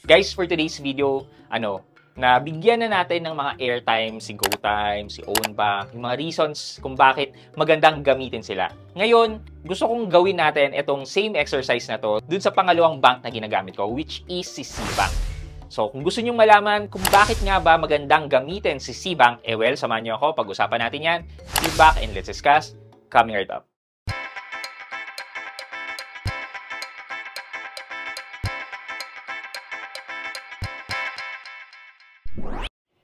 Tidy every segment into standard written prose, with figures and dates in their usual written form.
Guys, for today's video, nabigyan na natin ng mga airtime si GoTime, si OwnBank, yung mga reasons kung bakit magandang gamitin sila. Ngayon, gusto kong gawin natin itong same exercise na to dun sa pangalawang bank na ginagamit ko, which is si Cbank. So, kung gusto nyong malaman kung bakit nga ba magandang gamitin si Cbank, well, samahan nyo ako, pag-usapan natin yan. Sit back and let's discuss. Coming right up.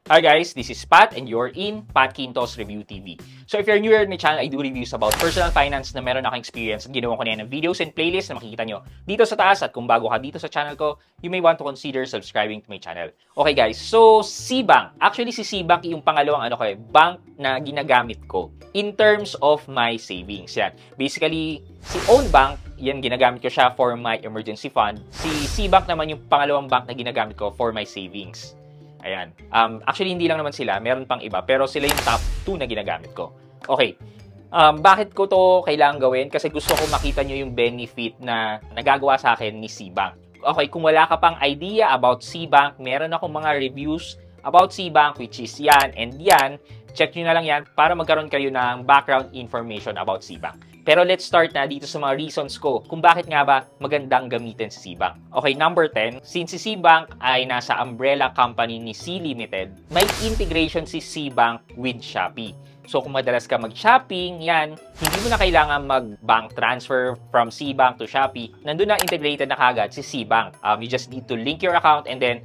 Hi guys, this is Pat and you're in Pat Quintos Review TV. So if you're new here in my channel, I do reviews about personal finance na meron akong experience at ginawa ko na yan ng videos and playlists na makikita nyo dito sa taas. At kung bago ka dito sa channel ko, you may want to consider subscribing to my channel. Okay guys, so Cbank. Actually si Cbank yung pangalawang bank na ginagamit ko in terms of my savings. Yan. Basically, si OwnBank, yan ginagamit ko siya for my emergency fund. Si Cbank naman yung pangalawang bank na ginagamit ko for my savings. Ayan. Actually, hindi lang naman sila. Meron pang iba. Pero sila yung top 2 na ginagamit ko. Okay. Bakit ko to kailangan gawin? Kasi gusto ko makita nyo yung benefit na nagagawa sa akin ni Cbank. Okay, kung wala ka pang idea about Cbank, meron akong mga reviews about Cbank, which is yan and yan. Check nyo na lang yan para magkaroon kayo ng background information about Cbank. Pero let's start na dito sa mga reasons ko kung bakit nga ba magandang gamitin si Cbank. Okay, number 10, since si Cbank ay nasa umbrella company ni C Limited, may integration si Cbank with Shopee. So kung madalas ka mag-shopping, yan, hindi mo na kailangan mag-bank transfer from Cbank to Shopee. Nandun na integrated na kagad si Cbank. You just need to link your account and then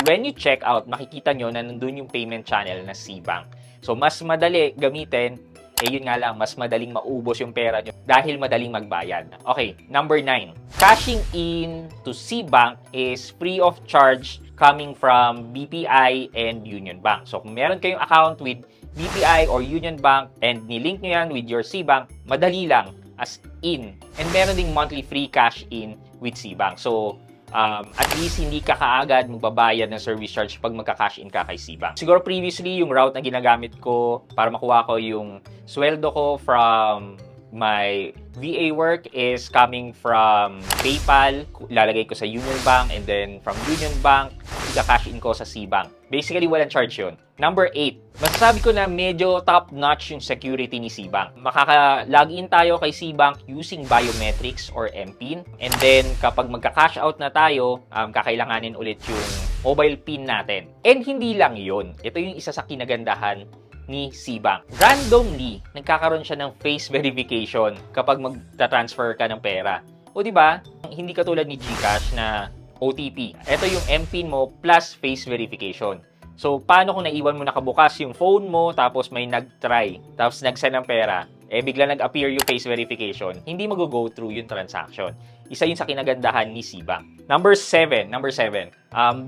when you check out, makikita nyo na nandun yung payment channel na Cbank. So mas madali gamitin. Yun nga lang, mas madaling maubos yung pera nyo dahil madaling magbayad. Okay, number 9. Cashing in to Cbank is free of charge coming from BPI and Union Bank. So, kung meron kayong account with BPI or Union Bank and nilink nyo yan with your Cbank, madali lang as in. And meron ding monthly free cash in with Cbank. So, at least hindi ka kaagad magbabayad ng service charge pag magka-cash in ka kay Cbank. Siguro previously, yung route na ginagamit ko para makuha ko yung sweldo ko from my VA work is coming from PayPal. Lalagay ko sa Union Bank and then from Union Bank, ika-cash in ko sa Cbank. Basically, walang charge yun. Number 8. Masasabi ko na medyo top-notch yung security ni Cbank. Makaka-login tayo kay Cbank using biometrics or MPIN. And then, kapag magka-cash out na tayo, kakailanganin ulit yung mobile PIN natin. And hindi lang yun. Ito yung isa sa kinagandahan ni Cbank. Randomly, nagkakaroon siya ng face verification kapag magta-transfer ka ng pera. O diba, hindi katulad ni GCash na OTP. Ito yung MPIN mo plus face verification. So, paano kung naiwan mo nakabukas yung phone mo, tapos may nag-try, tapos nag-send ng pera, bigla nag-appear yung face verification, hindi mag-go through yung transaction. Isa yun sa kinagandahan ni Cbank. Number 7.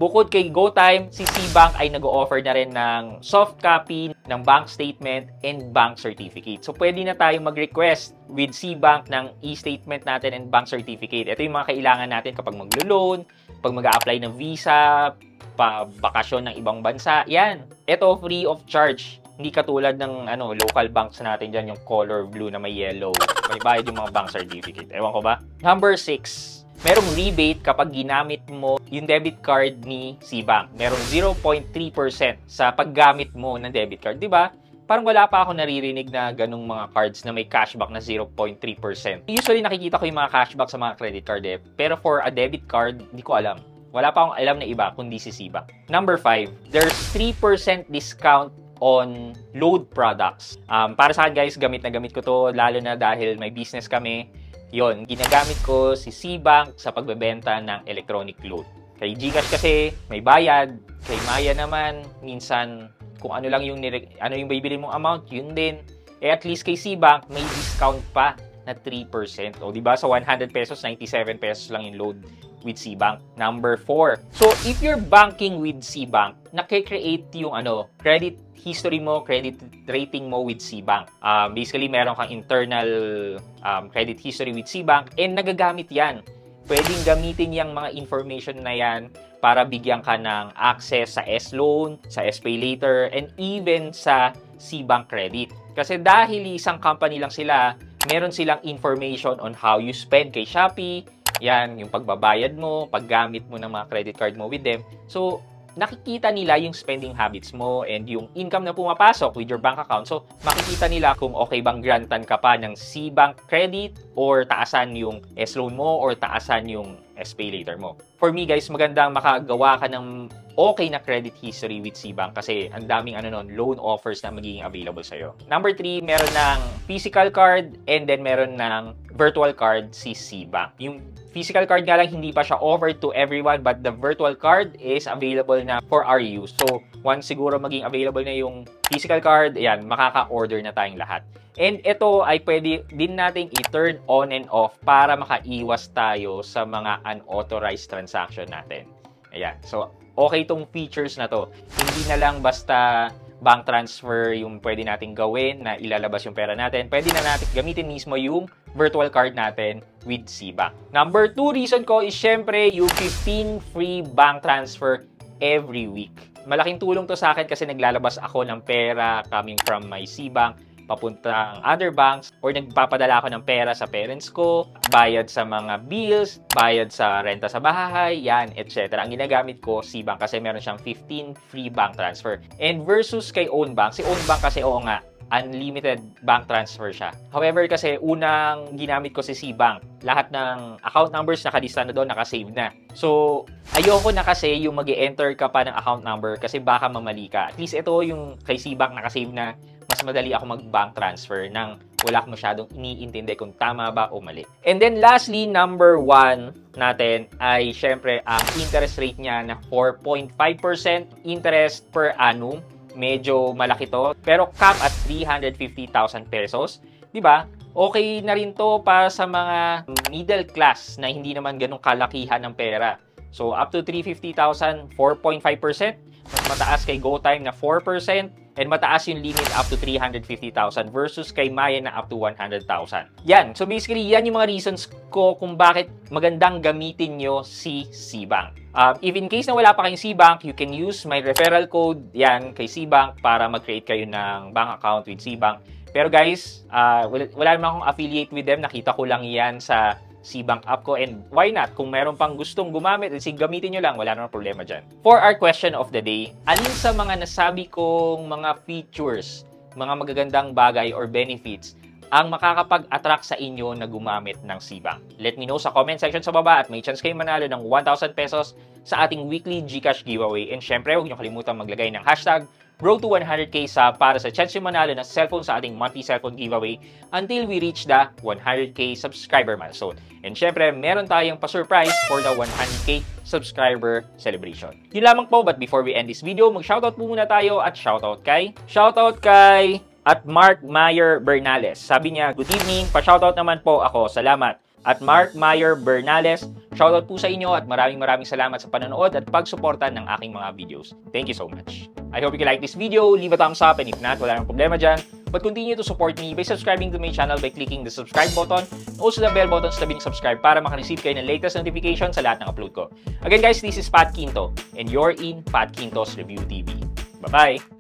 Bukod kay GoTime, si Cbank ay nag-o-offer na rin ng soft copy ng bank statement and bank certificate. So, pwede na tayong mag-request with Cbank ng e-statement natin and bank certificate. Ito yung mga kailangan natin kapag maglo-loan, pag mag-a-apply ng visa, pa-bakasyon ng ibang bansa. Yan. Ito, free of charge. Hindi katulad ng local banks natin dyan, yung color blue na may yellow. May bayad yung mga bank certificate. Ewan ko ba? Number 6. Merong rebate kapag ginamit mo yung debit card ni Cbank. Merong 0.3% sa paggamit mo ng debit card. Diba? Parang wala pa ako naririnig na ganung mga cards na may cashback na 0.3%. Usually nakikita ko yung mga cashback sa mga credit card Pero for a debit card, hindi ko alam. Wala pa akong alam na iba kundi si Cbank. Number 5. There's 3% discount on load products. Para sa akin guys, gamit na gamit ko to lalo na dahil may business kami. Yon, ginagamit ko si Cbank sa pagbebenta ng electronic load. Kay GCash kasi may bayad, kay Maya naman minsan kung ano lang yung bibili mong amount, yun din. At least kay Cbank may discount pa na 3%. O di ba sa 100 pesos, 97 pesos lang yung load with Cbank. Number 4. So if you're banking with Cbank, nake-create yung credit history mo, credit rating mo with Cbank. Basically, meron kang internal credit history with Cbank and nagagamit yan. Pwedeng gamitin yung mga information na yan para bigyan ka ng access sa S-Loan, sa S-Pay Later, and even sa Cbank Credit. Kasi dahil isang company lang sila, meron silang information on how you spend kay Shopee. Yan, yung pagbabayad mo, paggamit mo ng mga credit card mo with them. So, nakikita nila yung spending habits mo and yung income na pumapasok with your bank account. So, makikita nila kung okay bang grantan ka pa ng C-Bank credit or taasan yung S-Loan mo or taasan yung S-Pay Later mo. For me guys, magandang makagawa ka ng okay na credit history with C-Bank kasi ang daming loan offers na magiging available sa'yo. Number 3, meron ng physical card and then meron ng virtual card si C-Bank. Yung physical card nga lang hindi pa siya offered to everyone but the virtual card is available na for our use. So, once siguro maging available na yung physical card, ayan, makaka-order na tayong lahat. And ito ay pwede din nating i-turn on and off para makaiwas tayo sa mga unauthorized transaction natin. Ayan. So, okay itong features na to. Hindi na lang basta bank transfer yung pwede nating gawin na ilalabas yung pera natin. Pwede na natin gamitin mismo yung virtual card natin with C-Bank. Number 2 reason ko is syempre yung 15 free bank transfer every week. Malaking tulong to sa akin kasi naglalabas ako ng pera coming from my C-Bank papuntang other banks or nagpapadala ako ng pera sa parents ko, bayad sa mga bills, bayad sa renta sa bahay, yan, etc. Ang ginagamit ko, C-Bank kasi meron siyang 15 free bank transfer. And versus kay Own Bank, si Own Bank kasi oo nga, unlimited bank transfer siya. However, kasi unang ginamit ko si C-Bank, lahat ng account numbers nakalista na doon, nakasave na. So, ayoko na kasi yung mag-enter ka pa ng account number kasi baka mamali ka. At least ito yung kay C-Bank nakasave na, mas madali ako mag-bank transfer nang wala akong masyadong iniintindi kung tama ba o mali. And then lastly, number 1 natin ay syempre ang interest rate niya na 4.5% interest per annum. Medyo malaki to, pero cap at 350,000 pesos. 'Di ba? Okay na rin to para sa mga middle class na hindi naman ganun kalakihan ng pera. So up to 350,000, 4.5%. Mas mataas kay GoTime na 4%. And mataas yung limit up to 350,000 versus kay Maya na up to 100,000. Yan. So basically, yan yung mga reasons ko kung bakit magandang gamitin nyo si C-Bank. If in case na wala pa kayong C-Bank, you can use my referral code yan kay C-Bank para mag-create kayo ng bank account with C-Bank. Pero guys, wala naman akong affiliate with them. Nakita ko lang yan sa C-Bank app ko and why not? Kung meron pang gustong gumamit, gamitin nyo lang, wala namang problema dyan. For our question of the day, alin sa mga nasabi kong mga features, mga magagandang bagay or benefits ang makakapag-attract sa inyo na gumamit ng C-Bank? Let me know sa comment section sa baba at may chance kayo manalo ng 1,000 pesos sa ating weekly GCash giveaway. And syempre, huwag nyo kalimutan maglagay ng hashtag Road to 100k para sa chance yung manalo ng cellphone sa ating monthly cellphone giveaway until we reach the 100k subscriber milestone. And syempre, meron tayong pa-surprise for the 100k subscriber celebration. Yun lamang po, but before we end this video, mag-shoutout po muna tayo at shoutout kay at Mark Mayer Bernales. Sabi niya, good evening, pa-shoutout naman po ako, salamat. At Mark Mayer Bernales, shoutout po sa inyo at maraming salamat sa panonood at pagsuporta ng aking mga videos. Thank you so much. I hope you like this video, leave a thumbs up, and if not, wala nang problema dyan. But continue to support me by subscribing to my channel by clicking the subscribe button, and also the bell button sa tabing subscribe para makareceive kayo ng latest notification sa lahat ng upload ko. Again guys, this is Pat Quinto, and you're in Pat Quinto's Review TV. Bye-bye!